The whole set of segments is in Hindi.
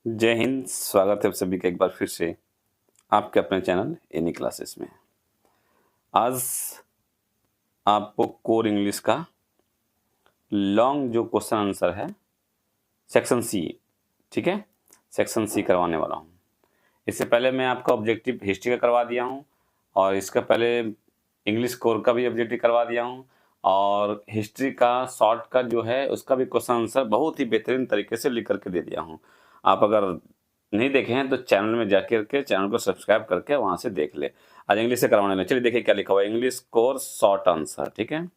जय हिंद। स्वागत है आप सभी का एक बार फिर से आपके अपने चैनल एनी क्लासेस में। आज आपको कोर इंग्लिश का लॉन्ग जो क्वेश्चन आंसर है सेक्शन सी, ठीक है, सेक्शन सी करवाने वाला हूँ। इससे पहले मैं आपका ऑब्जेक्टिव हिस्ट्री का करवा दिया हूँ और इसका पहले इंग्लिश कोर का भी ऑब्जेक्टिव करवा दिया हूँ और हिस्ट्री का शॉर्ट का जो है उसका भी क्वेश्चन आंसर बहुत ही बेहतरीन तरीके से लिख करके दे दिया हूँ। आप अगर नहीं देखे हैं तो चैनल में जाकर के चैनल को सब्सक्राइब करके वहां से देख ले। आज इंग्लिश से करवाने में, चलिए देखिए क्या लिखा हुआ है। इंग्लिश कोर शॉर्ट आंसर, ठीक है।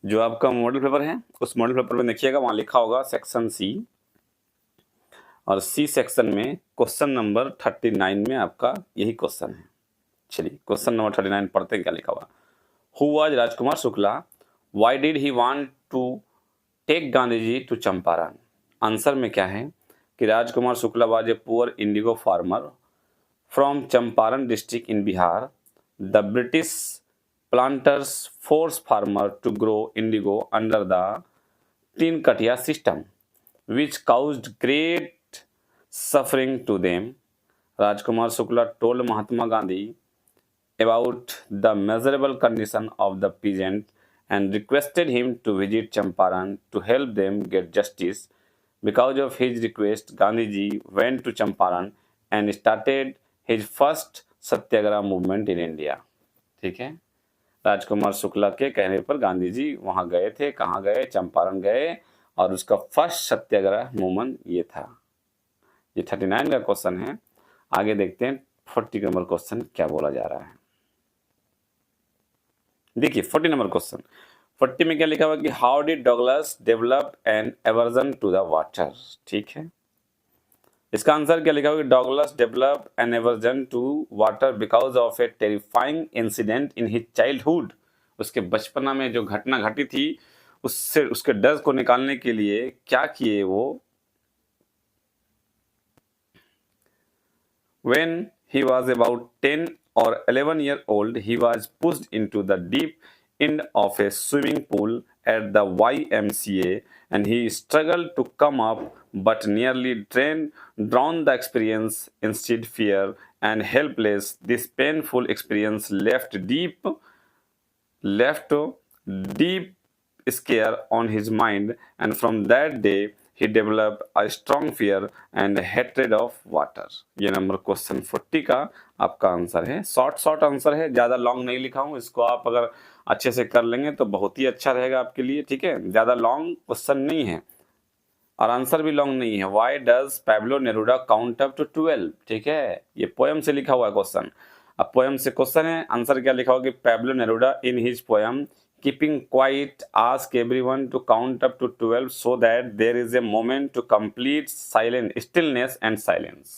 जो आपका मॉडल पेपर है उस मॉडल पेपर में देखिएगा, वहां लिखा होगा सेक्शन सी और सी सेक्शन में क्वेश्चन नंबर 39 में आपका यही क्वेश्चन है। चलिए क्वेश्चन नंबर 39 पढ़ते हैं क्या लिखा हुआ। Who was Rajkumar Shukla, why did he want to take Gandhi ji to Champaran. Answer में क्या है कि Rajkumar Shukla was a poor indigo farmer from Champaran district in Bihar. The British planters force farmer to grow indigo under the tin katia system, which caused great suffering to them. Rajkumar Shukla told Mahatma Gandhi about the miserable condition of the peasant and requested him to visit Champaran to help them get justice. Because of his request, Gandhiji went to Champaran and started his first Satyagraha movement in India. ठीक है, राजकुमार शुक्ला के कहने पर गांधी जी वहां गए थे। कहाँ गए? चंपारण गए और उसका फर्स्ट सत्याग्रह मूवमेंट ये था। ये 39 का क्वेश्चन है। आगे देखते हैं 40 नंबर क्वेश्चन क्या बोला जा रहा है। देखिए 40 नंबर क्वेश्चन, 40 में क्या लिखा हुआ कि how did Douglas develop an aversion to the water. ठीक है, इसका आंसर क्या लिखा हुआ कि Douglas develop an aversion to water because of a terrifying incident in his childhood. उसके बचपना में जो घटना घटी थी उससे उसके डर को निकालने के लिए क्या किए वो। When he was about 10 or 11 years old, he was pushed into the deep end of a swimming pool at the YMCA and he struggled to come up but nearly drowned. The experience instilled fear and helpless. This painful experience left deep scare on his mind, and from that day he developed a strong fear and hatred of water. ये नंबर क्वेश्चन 40 का आपका आंसर है। शॉर्ट आंसर है, ज्यादा लॉन्ग नहीं लिखा हूं। इसको आप अगर अच्छे से कर लेंगे तो बहुत ही अच्छा रहेगा आपके लिए। ठीक है, ज्यादा लॉन्ग क्वेश्चन नहीं है और आंसर भी लॉन्ग नहीं है। Why does Pablo Neruda count up to 12? ठीक है, ये पोएम से लिखा हुआ है क्वेश्चन। अब पोएम से क्वेश्चन है, आंसर क्या लिखा होगा कि Pablo Neruda in his poem keeping quiet ask everyone to count up to 12 so that there is a moment to complete stillness and silence.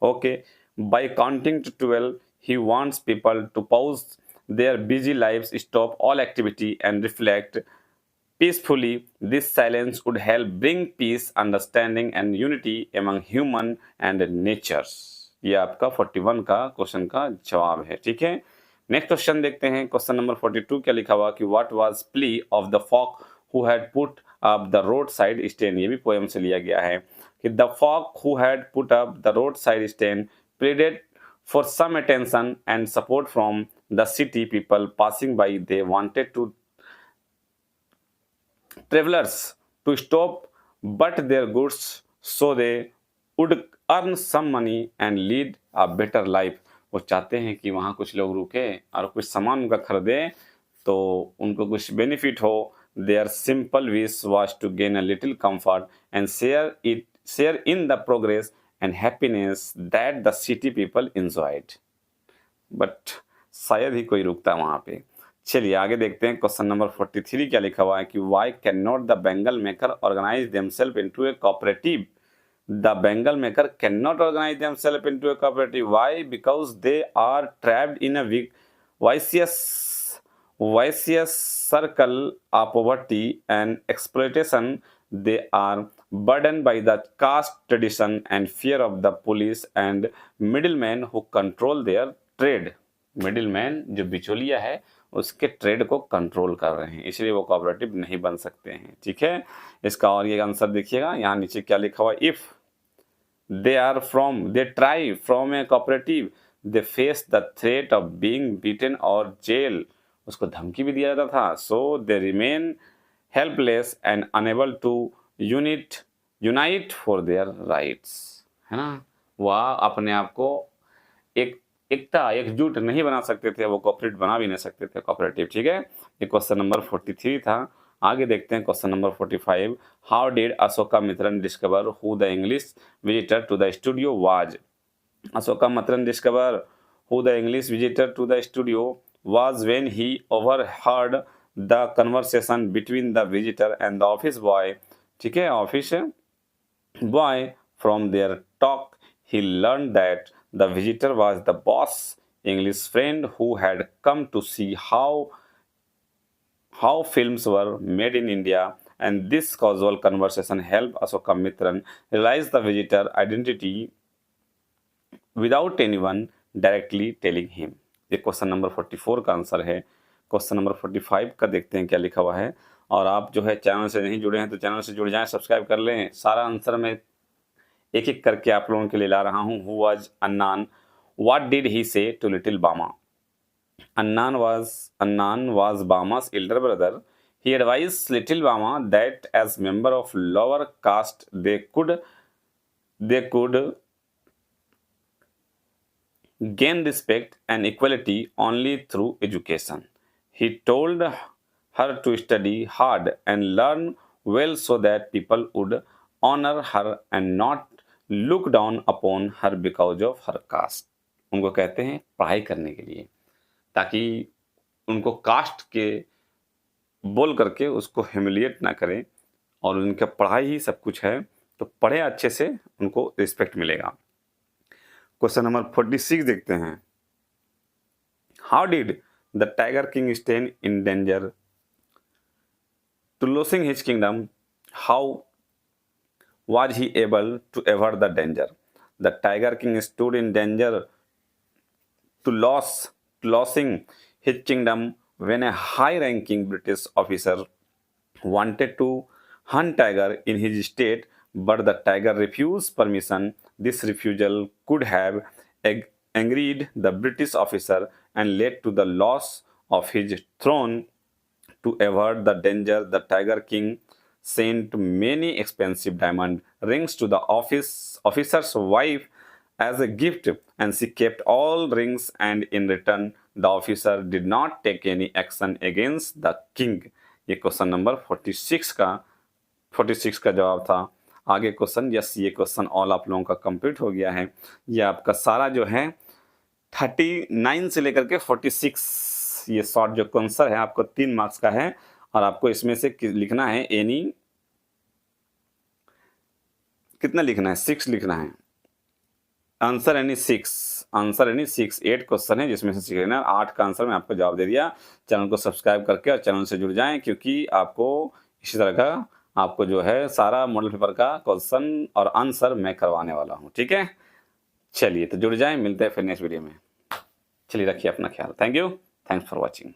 Okay, by counting to 12 he wants people to pause their busy lives, stop all activity and reflect peacefully. This silence would help bring peace, understanding and unity among human and natures. ये आपका 41 का क्वेश्चन का जवाब है। ठीक है, नेक्स्ट क्वेश्चन देखते हैं। क्वेश्चन नंबर 42 क्या लिखा हुआ कि what was plea of the folk who had put up the road side stand. ये भी पोएम से लिया गया है कि the folk who had put up the road side stand pleaded for some attention and support from the city people passing by. They wanted to travelers to stop but their goods so they would earn some money and lead a better life. वो चाहते हैं कि वहाँ कुछ लोग रुके और कुछ सामान उनका खरीदे तो उनको कुछ बेनिफिट हो। Their simple wish was to gain a little comfort and share in the progress and happiness that the city people enjoyed. But शायद ही कोई रुकता वहाँ पे। चलिए आगे देखते हैं। क्वेश्चन नंबर 43 क्या लिखा हुआ है कि why can not the bangle maker organise themselves into a cooperative. The bangle maker can not organise themselves into a cooperative. Why? Because they are trapped in a vicious circle of poverty and exploitation. They are burdened by the caste tradition and fear of the police and middlemen who control their trade. Middleman जो बिचौलिया है उसके ट्रेड को कंट्रोल कर रहे हैं, इसलिए वो कोऑपरेटिव नहीं बन सकते हैं। ठीक है, इसका और ये आंसर देखिएगा। यहाँ नीचे क्या लिखा हुआ है, if they try from a cooperative, they face the threat of being beaten or jail. उसको धमकी भी दिया जाता था. So they remain helpless and unable to unite for their rights. है ना, वह अपने आप को एकजुट नहीं बना सकते थे, वो कोऑपरेट बना भी नहीं सकते थे, कोऑपरेटिव. ठीक है, ये क्वेश्चन नंबर 43 था. आगे देखते हैं question number 45. How did Ashoka Mitran discover who the English visitor to the studio was. Ashoka Mitran discover who the English visitor to the studio was when he overheard the conversation between the visitor and the office boy. ठीक है, office boy. From there talk he learned that the visitor was the boss English friend who had come to see how films were made in India, and this casual conversation helped Ashoka Mitran realize the visitor identity without anyone directly telling him. ये क्वेश्चन नंबर 44 का आंसर है. क्वेश्चन नंबर 45 का देखते हैं क्या लिखा हुआ है. और आप जो है चैनल से नहीं जुड़े हैं तो चैनल से जुड़ जाएं, सब्सक्राइब कर लें. सारा आंसर मैं एक एक करके आप लोगों के लिए ला रहा हूँ. Who was Annan, what did he से टू लिटिल बामा. Annan was Bama's elder brother. He advised little Bama that as member of lower caste they could gain respect and equality only through education. He told her to study hard and learn well so that people would honor her and not look down upon her because of her caste. उनको कहते हैं पढ़ाई करने के लिए, ताकि उनको कास्ट के बोल करके उसको ह्यूमिलिएट ना करें, और उनका पढ़ाई ही सब कुछ है, तो पढ़े अच्छे से उनको रिस्पेक्ट मिलेगा. क्वेश्चन नंबर 46 देखते हैं. How did the tiger king stay in danger to losing his kingdom. How was he able to avert the danger? The Tiger King stood in danger to losing his kingdom when a high-ranking British officer wanted to hunt tiger in his state, but the tiger refused permission. This refusal could have angered the British officer and led to the loss of his throne. To avert the danger, the Tiger King sent many expensive diamond rings to the officer's wife as a gift, and she kept all rings, and in return the officer did not take any action against the king. ये क्वेश्चन नंबर 46 का जवाब था. आगे क्वेश्चन, यस ये क्वेश्चन ऑल आप लोगों का कंप्लीट हो गया है. ये आपका सारा जो है 39 से लेकर के 46 ये शॉर्ट जो आंसर है आपको 3 मार्क्स का है, और आपको इसमें से लिखना है एनी कितना लिखना है, 6 लिखना है. आंसर एनी 6 8 क्वेश्चन है जिसमें से 6 लिखना है. 8 का आंसर मैं आपको जवाब दे दिया. चैनल को सब्सक्राइब करके और चैनल से जुड़ जाएं, क्योंकि आपको इसी तरह का आपको जो है सारा मॉडल पेपर का क्वेश्चन और आंसर मैं करवाने वाला हूँ. ठीक है, चलिए तो जुड़ जाएं, मिलते हैं फिर नेक्स्ट वीडियो में. चलिए रखिए अपना ख्याल. Thank you, thanks for watching.